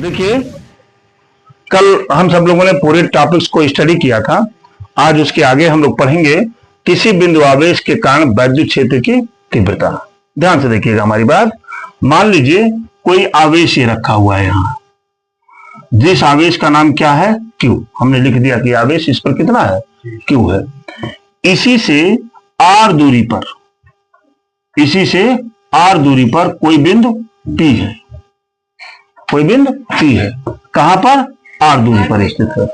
देखिए, कल हम सब लोगों ने पूरे टॉपिक्स को स्टडी किया था। आज उसके आगे हम लोग पढ़ेंगे किसी बिंदु आवेश के कारण वैद्युत क्षेत्र की तीव्रता। ध्यान से देखिएगा हमारी बात। मान लीजिए कोई आवेश ये रखा हुआ है यहां, जिस आवेश का नाम क्या है? Q। हमने लिख दिया कि आवेश इस पर कितना है? Q है। इसी से R दूरी पर, इसी से R दूरी पर कोई बिंदु P है, कोई बिंदु P है। कहां पर? R दूरी पर स्थित है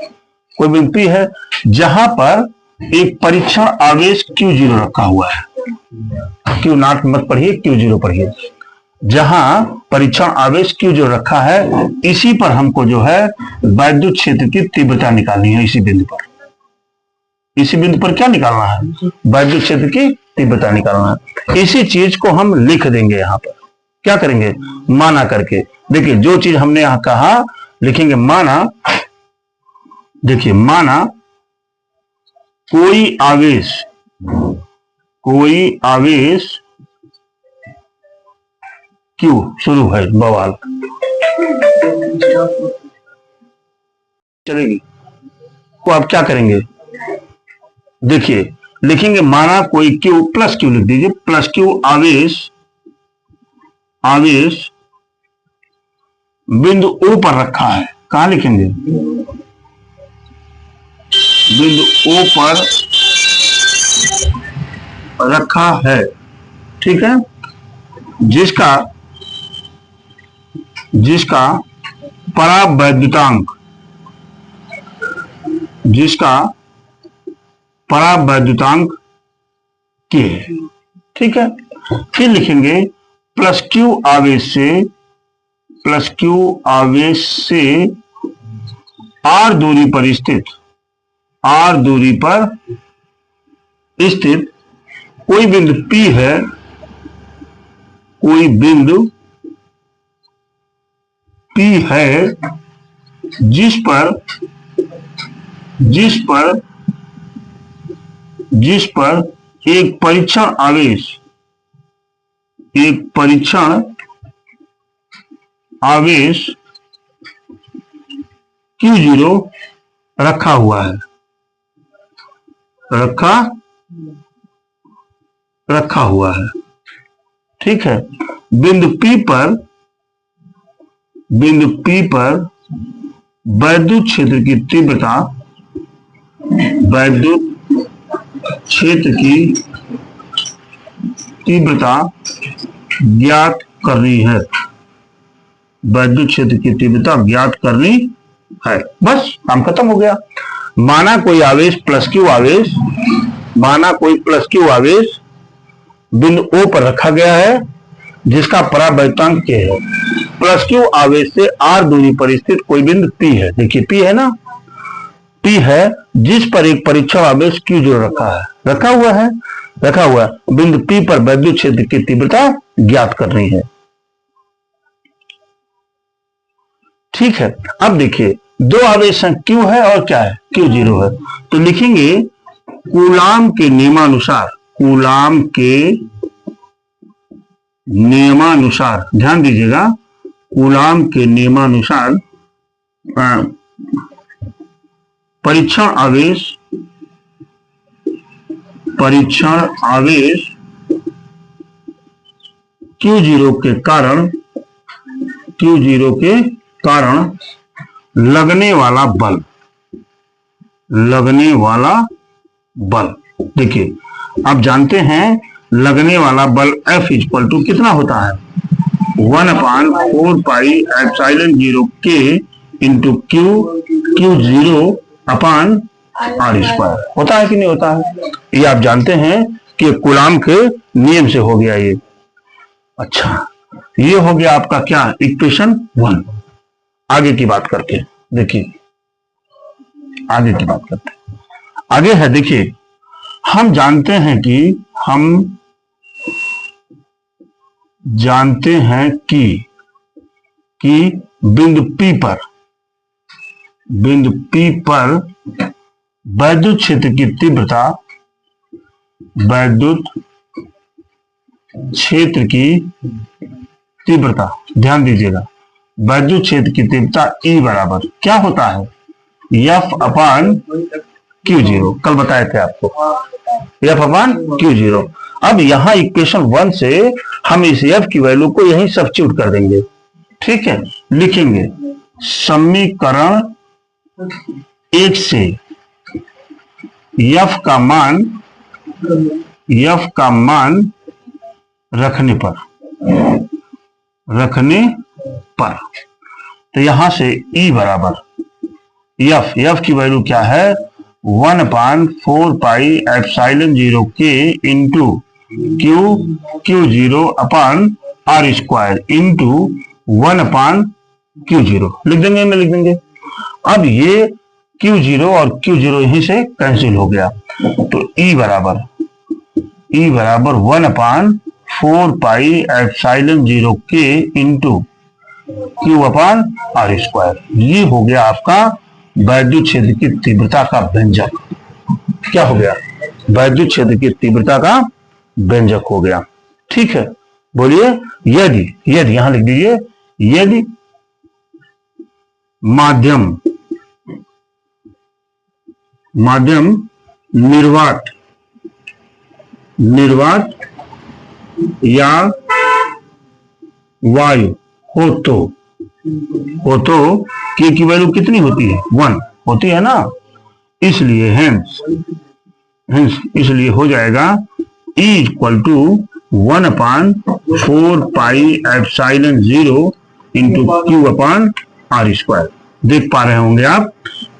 कोई बिंदु P है, जहां पर एक परीक्षण आवेश Q0 रखा हुआ है। Q0 मत पढ़िए, Q0 पढ़िए। जहां परीक्षण आवेश Q0 रखा है, इसी पर हमको जो है वैद्युत क्षेत्र की तीव्रता निकालनी है। इसी बिंदु पर, इसी बिंदु पर क्या निकालना है? वैद्युत क्षेत्र की तीव्रता निकालना है। इसी चीज को हम लिख देंगे यहां पर। क्या करेंगे? माना करके। देखिए, जो चीज हमने यहां कहा लिखेंगे माना। देखिए, माना कोई आवेश, कोई आवेश Q शुरू है बवाल चलेगी। तो आप क्या करेंगे? देखिए, लिखेंगे माना कोई Q प्लस Q लिख दीजिए, प्लस Q आवेश, आवेश बिंदु O पर रखा है। कहां लिखेंगे? बिंदु O पर रखा है, ठीक है। जिसका जिसका परावैद्युतांक, जिसका परावैद्युतांक K है, ठीक है। फिर लिखेंगे प्लस Q आवेश से, प्लस Q आवेश से R दूरी पर स्थित, R दूरी पर स्थित कोई बिंदु P है, कोई बिंदु P है, जिस पर एक परीक्षण आवेश, एक परीक्षण आवेश Q0 रखा हुआ है, रखा हुआ है, ठीक है। बिंदु P पर, बिंदु P पर वैद्युत क्षेत्र की तीव्रता, वैद्युत क्षेत्र की तीव्रता ज्ञात करनी है, वैद्युत क्षेत्र की तीव्रता ज्ञात करनी है। बस काम खत्म हो गया। माना कोई आवेश प्लस Q आवेश, माना कोई प्लस Q आवेश बिंदु O पर रखा गया है, जिसका परावैद्युतांक K है। प्लस Q आवेश से R दूरी पर स्थित कोई बिंदु P है। देखिए P है ना, P है, जिस पर एक परीक्षण आवेश Q0 रखा हुआ है। बिंदु P पर वैद्युत क्षेत्र की तीव्रता ज्ञात करनी है, ठीक है। अब देखिए, दो आवेश हैं, Q है और क्या है? Q0 है। तो लिखेंगे कूलाम के नियमानुसार, कूलाम के नियमानुसार, ध्यान दीजिएगा, कूलाम के नियमानुसार परीक्षण आवेश Q0 के कारण लगने वाला बल, देखिए आप जानते हैं लगने वाला बल F इक्वल टू कितना होता है? 1/4 pi epsilon 0 K into Q0 अपान R स्क्वायर होता है कि नहीं होता है? ये आप जानते हैं कि कूलाम के नियम से हो गया ये। अच्छा, ये हो गया आपका क्या? इक्वेशन 1। आगे की बात करते हैं। देखिए, आगे की बात करते हैं। आगे है, देखिए, हम जानते हैं कि बिंदु P पर वैद्युत क्षेत्र की तीव्रता, वैद्युत क्षेत्र की तीव्रता, ध्यान दीजिएगा, वैद्युत क्षेत्र की तीव्रता E बराबर क्या होता है, F अपान Q0। कल बताए थे आपको, F अपान Q0। अब यहाँ इक्वेशन 1 से हम इस F की वैल्यू को यहीं सब्स्टिट्यूट कर देंगे, ठीक है। लिखेंगे समीकरण 1 से F का मान रखने पर तो यहां से E बराबर F की वैल्यू क्या है, 1/4πε0 K इंटू Q0 अपान R स्क्वायर इंटू 1/Q0 लिख देंगे, में लिख देंगे। अब ये Q0 और Q0 यहीं से कैंसिल हो गया, तो E बराबर 1/4πε0 K into Q upon R square. ये हो गया आपका वैद्युत क्षेत्र की तीव्रता का व्यंजक। क्या हो गया, वैद्युत क्षेत्र की तीव्रता का व्यंजक हो गया, ठीक है। बोलिए यदि यहां लिख दीजिए, यदि माध्यम निर्वात या वायु हो तो K की वैल्यू कितनी होती है, 1 होती है ना, इसलिए हेंस इसलिए हो जाएगा E equal to 1/4πε0 into Q upon R square. देख पा रहे होंगे आप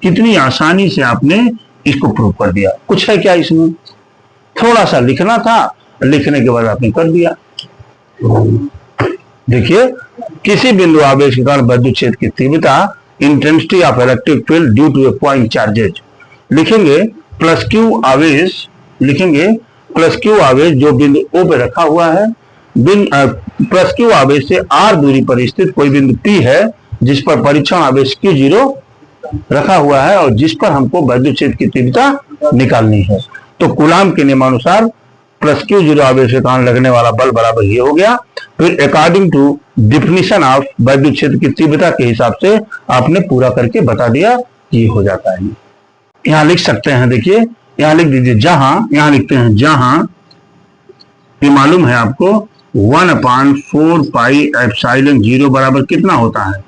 कितनी आसानी से आपने इसको प्रूव कर दिया। कुछ है क्या इसमें, थोड़ा सा लिखना था, लिखने के बाद आपने कर दिया। देखिए किसी बिंदु आवेश के कारण वैद्युत क्षेत्र की तीव्रता intensity of electric field due to a point charges. लिखेंगे प्लस क्यू आवेश जो बिंदु O पे रखा हुआ है, प्लस क्यू आवेश से R दूरी पर स्थित कोई बिंदु P है जिस पर परीक्षण आवेश Q0 रखा हुआ है और जिस पर हमको वैद्युत क्षेत्र की तीव्रता निकालनी है। तो कूलाम के नियमानुसार प्लस Q0 आवेश के कारण लगने वाला बल बराबर ये हो गया। फिर अकॉर्डिंग टू डिफिनीशन ऑफ वैद्युत क्षेत्र की तीव्रता के हिसाब से आपने पूरा करके बता दिया, ये हो जाता है। यहां लिख सकते हैं, देखिए यहां लिख दीजिए, यहां लिखते हैं जहां ये मालूम है आपको 1/4πε0 बराबर कितना होता है,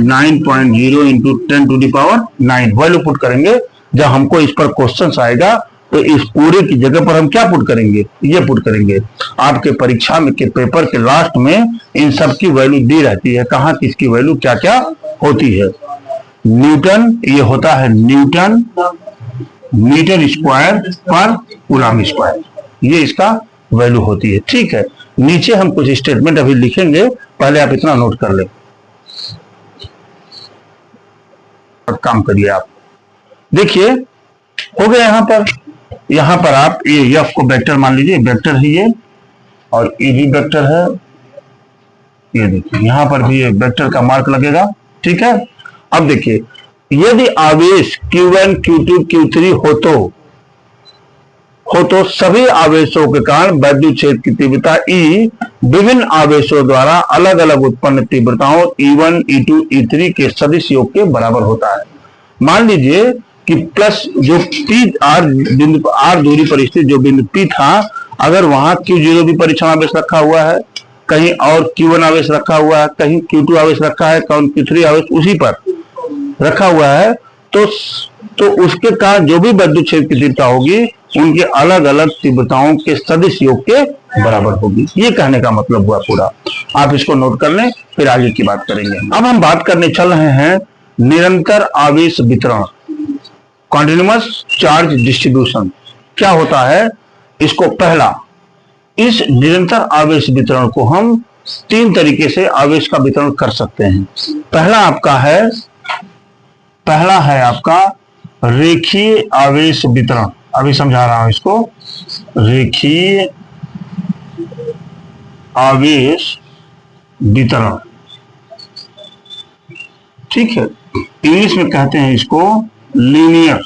9.0 इंटू 10⁹ वैल्यू पुट करेंगे। जब हमको इस पर क्वेश्चन आएगा तो इस पूरे की जगह पर हम क्या पुट करेंगे, ये पुट करेंगे। आपके परीक्षा में के पेपर के लास्ट में इन सब की वैल्यू दी रहती है, कहाँ किसकी वैल्यू क्या क्या होती है। न्यूटन ये होता है न्यूटन मीटर स्क्वायर पर कूलाम स्क्वायर, ये इसका वैल्यू होती है, ठीक है। नीचे हम कुछ स्टेटमेंट अभी लिखेंगे, पहले आप इतना नोट कर ले, काम करिए आप। देखिए हो गया यहां पर आप ये F को वेक्टर मान लीजिए, वेक्टर है ये, और ये भी वेक्टर है, ये देखिए यहां पर भी वेक्टर का मार्क लगेगा, ठीक है। अब देखिए यदि आवेश Q1 Q2 Q3 हो तो सभी आवेशों के कारण वैद्युत क्षेत्र की तीव्रता E विभिन्न आवेशों द्वारा अलग अलग उत्पन्न तीव्रताओं E1 E2 E3 के सदिश योग के बराबर होता है। मान लीजिए कि प्लस जो बिंदु R दूरी पर स्थित जो बिंदु P था, अगर वहां Q0 भी परीक्षण आवेश रखा हुआ है, कहीं और Q1 आवेश रखा हुआ है, कहीं Q2 आवेश रखा है, कहीं Q3 आवेश उसी पर रखा हुआ है, तो उसके कारण जो भी वैद्युत क्षेत्र की तीव्रता होगी उनके अलग अलग तीव्रताओं के सदिश योग के बराबर होगी। ये कहने का मतलब हुआ पूरा। आप इसको नोट कर लें, फिर आगे की बात करेंगे। अब हम बात करने चल रहे हैं निरंतर आवेश वितरण, कॉन्टिन्यूअस चार्ज डिस्ट्रीब्यूशन क्या होता है। इसको पहला, इस निरंतर आवेश वितरण को हम 3 तरीके से आवेश का वितरण कर सकते हैं। पहला है आपका रेखीय आवेश वितरण, अभी समझा रहा हूं इसको, रेखीय आवेश वितरण, ठीक है। इंग्लिश में कहते हैं इसको linear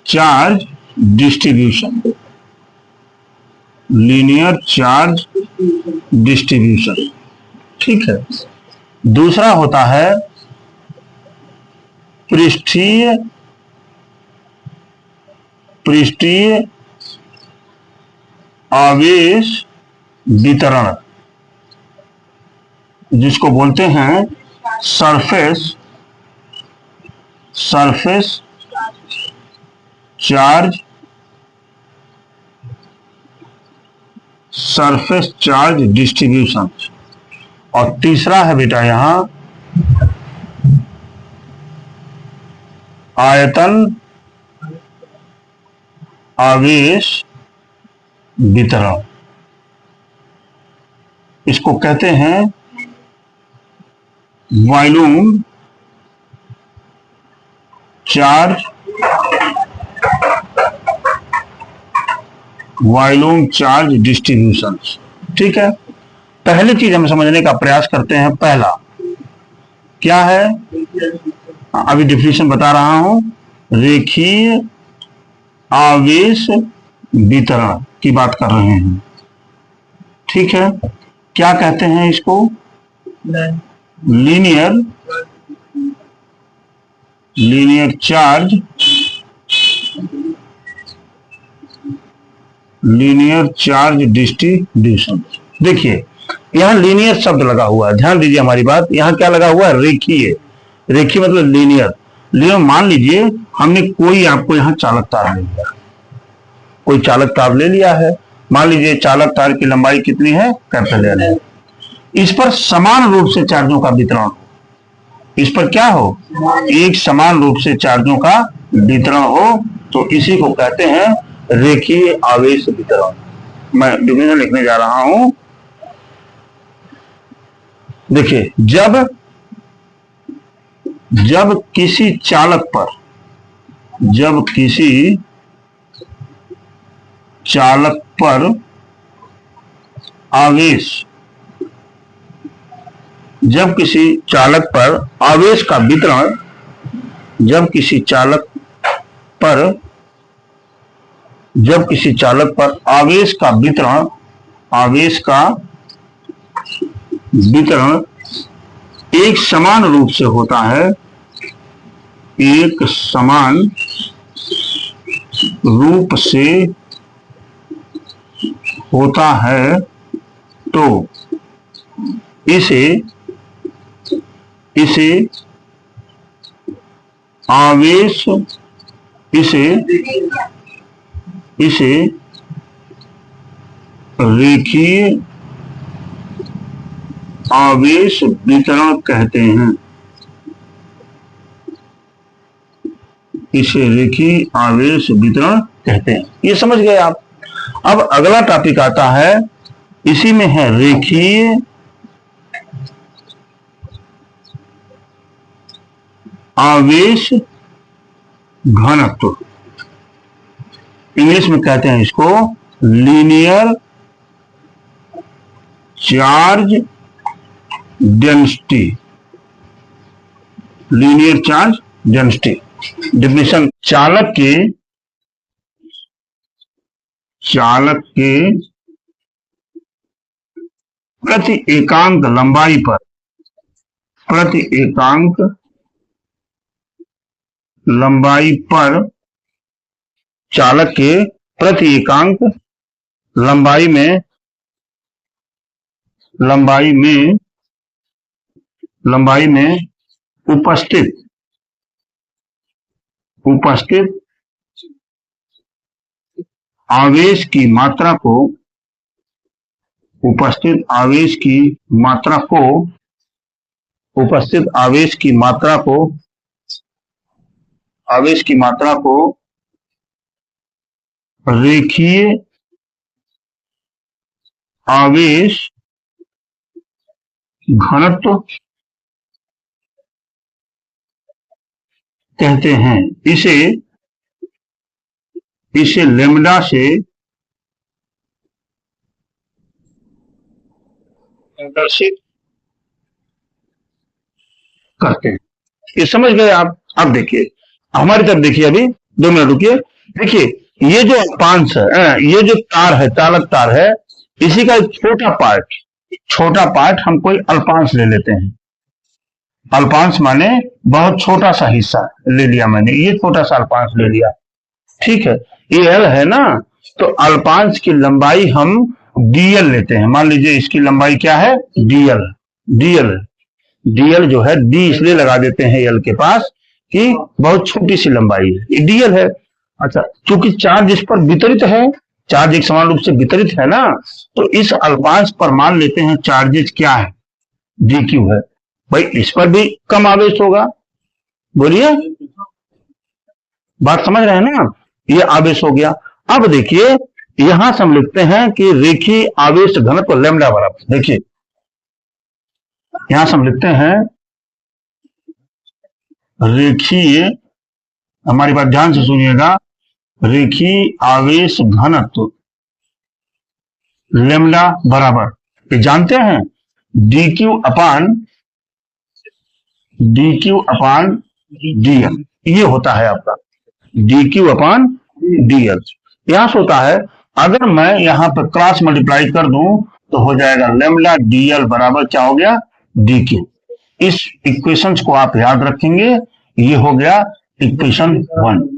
charge distribution. Linear charge distribution. ठीक है। दूसरा होता है पृष्ठीय पृष्ठीय आवेश वितरण, जिसको बोलते हैं सरफेस चार्ज डिस्ट्रीब्यूशन। और तीसरा है बेटा यहां आयतन आवेश वितरण। इसको कहते हैं वॉल्यूम चार्ज डिस्ट्रीब्यूशन। ठीक है। पहली चीज हम समझने का प्रयास करते हैं। पहला क्या है, अभी डिफिनेशन बता रहा हूं। रेखीय आवेश वितरण की बात कर रहे हैं। ठीक है। क्या कहते हैं इसको? Linear charge distribution. देखिए यहां लीनियर शब्द लगा हुआ है, ध्यान दीजिए हमारी बात। यहां क्या लगा हुआ है? रेखीय। रेखीय मतलब लीनियर। मान लीजिए हमने कोई आपको यहां चालक तार ले लिया, कोई चालक तार ले लिया है। मान लीजिए चालक तार की लंबाई कितनी है? कैपिटल है। इस पर समान रूप से चार्जों का वितरण हो। इस पर क्या हो? एक समान रूप से चार्जों का वितरण हो, तो इसी को कहते हैं रेखीय आवेश वितरण। मैं डिफिनेशन लिखने जा रहा हूं। देखिए जब किसी चालक पर आवेश जब किसी चालक पर आवेश का वितरण जब किसी चालक पर आवेश का वितरण एक समान रूप से होता है, एक समान रूप से होता है, तो इसे रेखीय आवेश वितरण कहते हैं। इसे रेखीय आवेश वितरण कहते हैं। ये समझ गए आप। अब अगला टॉपिक आता है, इसी में है रेखीय आवेश घनत्व। इंग्लिश में कहते हैं इसको linear charge density. Linear charge density definition, चालक के प्रति एकांक लंबाई पर चालक के प्रति एकांक लंबाई में उपस्थित आवेश की मात्रा को रेखीय आवेश घनत्व कहते हैं। इसे लेम्डा से प्रदर्शित करते हैं। ये समझ गए आप? अब देखिए हमारी तरफ देखिए, अभी 2 मिनट रुकिए। देखिए ये जो अल्पांश है, ये जो तार है, चालक तार है, इसी का एक छोटा पार्ट हम कोई अल्पांश ले लेते हैं। अल्पांश माने बहुत छोटा सा हिस्सा ले लिया मैंने, ये छोटा सा अल्पांश ले लिया, ठीक है। ये एल है ना, तो अल्पांश की लंबाई हम डीएल लेते हैं। मान लीजिए इसकी लंबाई क्या है, डीएल। डीएल जो है, डी इसलिए लगा देते हैं एल के पास कि बहुत छोटी सी लंबाई है, ये डीएल है। अच्छा, क्योंकि चार्ज इस पर वितरित है, चार्ज एक समान रूप से वितरित है ना, तो इस अल्पांश पर मान लेते हैं चार्जेज क्या है, डी क्यू है। भाई इस पर भी कम आवेश होगा, बोलिए, बात समझ रहे हैं ना, ये आवेश हो गया। अब देखिए यहां से हम लिखते हैं कि रेखीय आवेश घनत्व लैम्डा बराबर, देखिए यहां से हम लिखते हैं रेखीय, हमारी बात ध्यान से सुनिएगा, रेखीय आवेश घनत्व लैम्डा बराबर, ये जानते हैं dq अपान dl, ये होता है आपका dq अपान dl। यहां से होता है, अगर मैं यहां पर क्रॉस मल्टीप्लाई कर दूं तो हो जाएगा लैम्डा dl बराबर क्या हो गया, dq। इस इक्वेशंस को आप याद रखेंगे, ये हो गया इक्वेशन 1।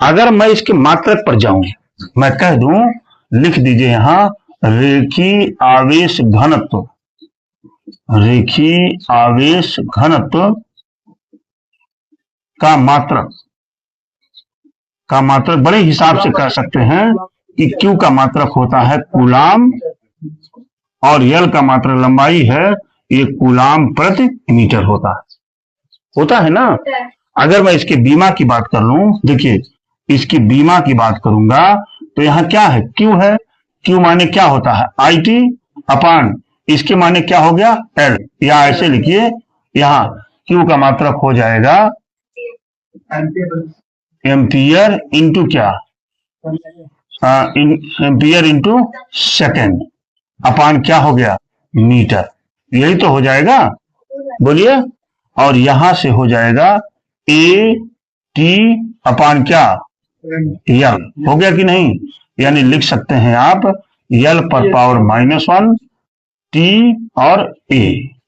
अगर मैं इसके मात्रक पर जाऊं, मैं कह दूं, लिख दीजिए यहां रेखीय आवेश घनत्व का मात्रक बड़े हिसाब से कह सकते हैं कि Q का मात्रक होता है कूलाम, और L का मात्रक लंबाई है, ये कूलाम प्रति मीटर होता है ना। अगर मैं इसके बीमा की बात कर लूं, देखिए इसकी बीमा की बात करूंगा तो यहां क्या है, Q है। Q माने क्या होता है, IT अपान इसके माने क्या हो गया, L, या ऐसे लिखिए, यहां Q का मात्रक हो जाएगा एम्पियर इंटू क्या, एम्पियर इंटू सेकेंड अपान क्या हो गया, मीटर, यही तो हो जाएगा, बोलिए। और यहां से हो जाएगा AT अपान क्या, L, हो गया कि नहीं। यानी लिख सकते हैं आप L पर पावर -1 T और A,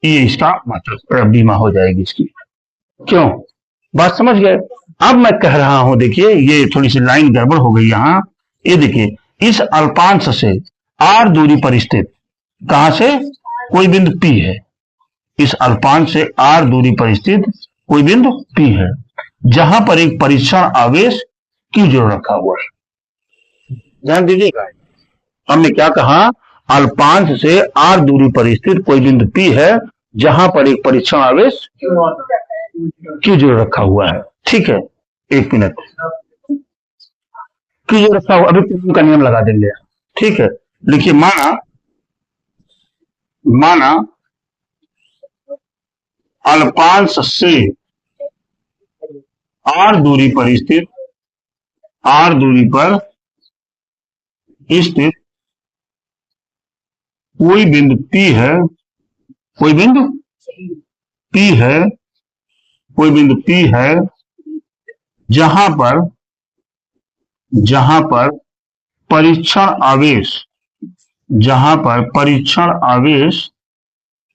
ये इसका मात्रक बीमा हो जाएगी इसकी। क्यों, बात समझ गए। अब मैं कह रहा हूं, देखिए ये थोड़ी सी लाइन गड़बड़ हो गई यहां, ये देखिए इस अल्पांश से R दूरी पर स्थित, कहां से, कोई बिंदु P है, इस अल्पांश से R दूरी पर स्थित कोई बिंदु P है, जहां पर एक परीक्षण आवेश Q0 रखा हुआ है। ध्यान दीजिएगा, हमने क्या कहा, अल्पांश से R दूरी पर स्थित कोई बिंदु P है, जहां पर एक परीक्षण आवेश Q0 रखा हुआ है, ठीक है। एक मिनट, Q0 रखा हुआ, अभी कुलम का नियम लगा देंगे, ठीक है। लिखिए, माना अल्पांश से R दूरी पर स्थित कोई बिंदु P है, कोई बिंदु P है, जहां पर परीक्षण आवेश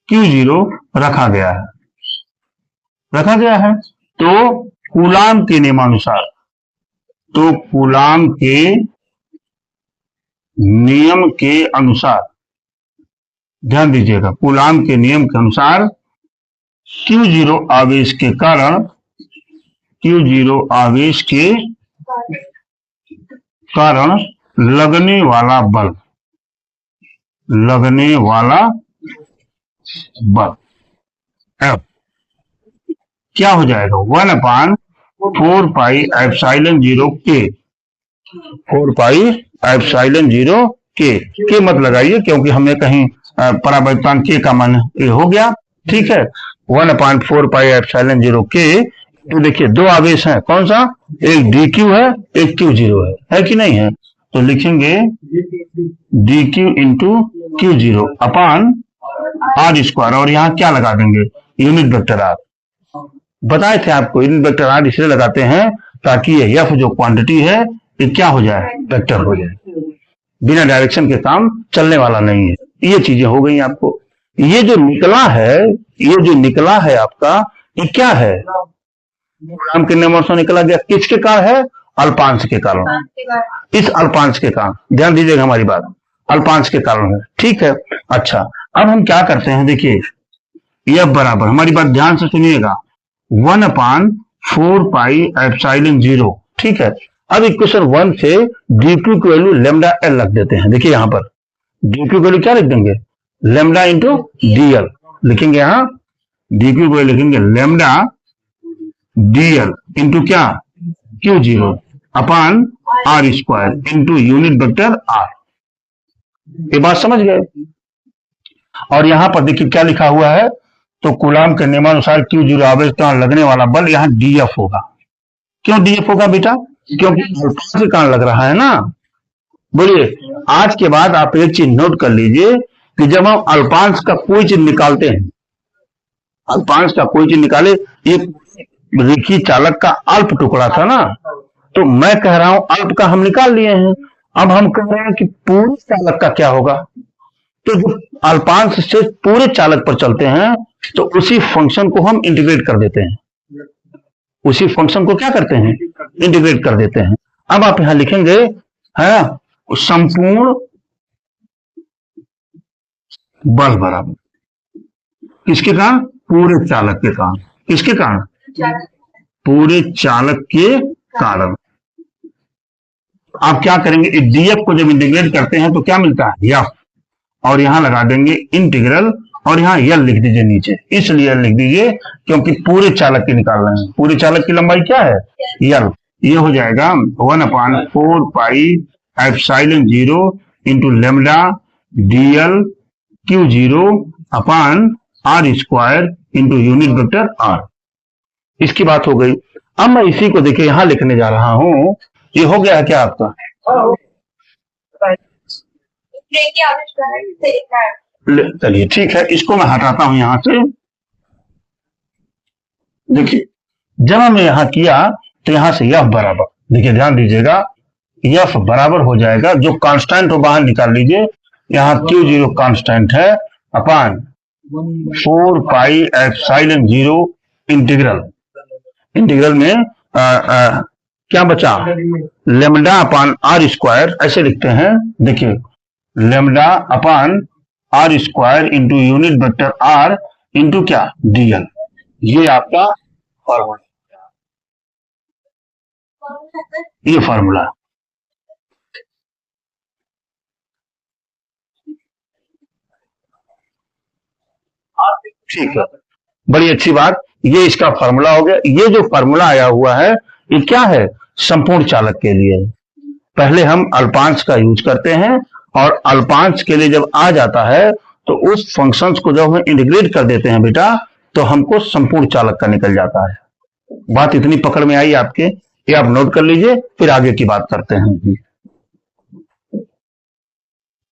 Q0 रखा गया है। तो कूलाम के नियम के अनुसार, ध्यान दीजिएगा, कूलाम के नियम के अनुसार Q0 आवेश के कारण लगने वाला बल F क्या हो जाएगा, 1/4πε0 के मत लगाइए, क्योंकि हमने कहीं परावर्तन के का मान ये हो गया, ठीक है। 1/4πε0 तो देखिए दो आवेश हैं, कौन सा, एक dq है, एक Q0 है कि नहीं है, तो लिखेंगे dq इंटू Q0 अपान R², और यहाँ क्या लगा देंगे, यूनिट वेक्टर R। बताए थे आपको, यूनिट वेक्टर R इसलिए लगाते हैं ताकि ये एफ जो क्वांटिटी है ये क्या हो जाए, वेक्टर हो जाए। बिना डायरेक्शन के काम चलने वाला नहीं है। ये चीजें हो गई आपको। ये जो निकला है आपका, ये क्या है, कूलाम के नियम से निकला गया। किसके कारण है, अल्पांश के कारण। इस अल्पांश के कारण, ध्यान दीजिएगा हमारी बात, अल्पांश के कारण है, ठीक है। अच्छा, अब हम क्या करते हैं, देखिए यह बराबर, हमारी बात ध्यान से सुनिएगा, 1/4 पाई एप्सिलॉन 0, ठीक है। अब इक्वेशन 1 से डी क्यू की वैल्यू लेमडा एल रख देते हैं। देखिए यहां पर डी क्यू की वैल्यू क्या लिख देंगे, लेमडा इंटू डी एल लिखेंगे। यहां डी क्यू की वैल्यू लिखेंगे लेमडा डी एल इंटू क्या, Q 0 upon R square into unit vector R. ये बात समझ गए। और यहां पर देखिए क्या लिखा हुआ है, तो कूलाम के नियमानुसार क्यू 0 आवेश का लगने वाला बल यहां डीएफ होगा। क्यों डीएफ होगा बेटा, क्योंकि अल्पांश के कारण लग रहा है ना। बोलिए, आज के बाद आप एक चीज नोट कर लीजिए कि जब हम अल्पांश का कोई चीज निकालते हैं, अल्पांश का कोई चीज निकाले, ये रेखीय चालक का अल्प टुकड़ा था ना, तो मैं कह रहा हूं अल्प का हम निकाल लिए हैं। अब हम कह रहे हैं कि पूरे चालक का क्या होगा। तो जब अल्पांश से पूरे चालक पर चलते हैं तो उसी फंक्शन को हम इंटीग्रेट कर देते हैं, उसी फंक्शन को क्या करते हैं, इंटीग्रेट कर देते हैं। अब आप यहां लिखेंगे है संपूर्ण बल बराबर किसके कारण, पूरे चालक के कारण। किसके कारण, पूरे चालक के कारण। आप क्या करेंगे, डीएफ को जब इंटीग्रेट करते हैं तो क्या मिलता है, एफ, और यहां लगा देंगे इंटीग्रल, और यहां यल लिख दीजिए नीचे। इसलिए यल लिख दीजिए क्योंकि पूरे चालक की निकाल रहे हैं। पूरे चालक की लंबाई क्या है, यल। ये हो जाएगा 1/4 pi epsilon 0 into lambda DL Q 0 upon R square into unit vector R. इसकी बात हो गई। अब मैं इसी को देखिए यहां लिखने जा रहा हूं। ये हो गया है क्या आपका, चलिए ठीक है, इसको मैं हटाता हूं यहां से। देखिए जब हमने यहां किया तो यहां से यह बराबर, देखिए ध्यान दीजिएगा, यह बराबर हो जाएगा, जो कांस्टेंट हो बाहर निकाल लीजिए। यहां Q0 कांस्टेंट है, अपान 4 पाई एप्सिलॉन 0 इंटीग्रल, इंटीग्रल में क्या बचा, लेमडा अपान आर स्क्वायर, ऐसे लिखते हैं। देखिए lambda upon R square into unit vector R into क्या, डीएल। ये आपका फॉर्मूला, ये फॉर्मूला। ठीक है, बड़ी अच्छी बात, ये इसका फॉर्मूला हो गया। ये जो फॉर्मूला आया हुआ है ये क्या है, संपूर्ण चालक के लिए। पहले हम अल्पांश का यूज करते हैं, और अल्पांश के लिए जब आ जाता है तो उस फंक्शंस को जब हम इंटीग्रेट कर देते हैं बेटा, तो हमको संपूर्ण चालक का निकल जाता है। बात इतनी पकड़ में आई आपके, ये आप नोट कर लीजिए, फिर आगे की बात करते हैं।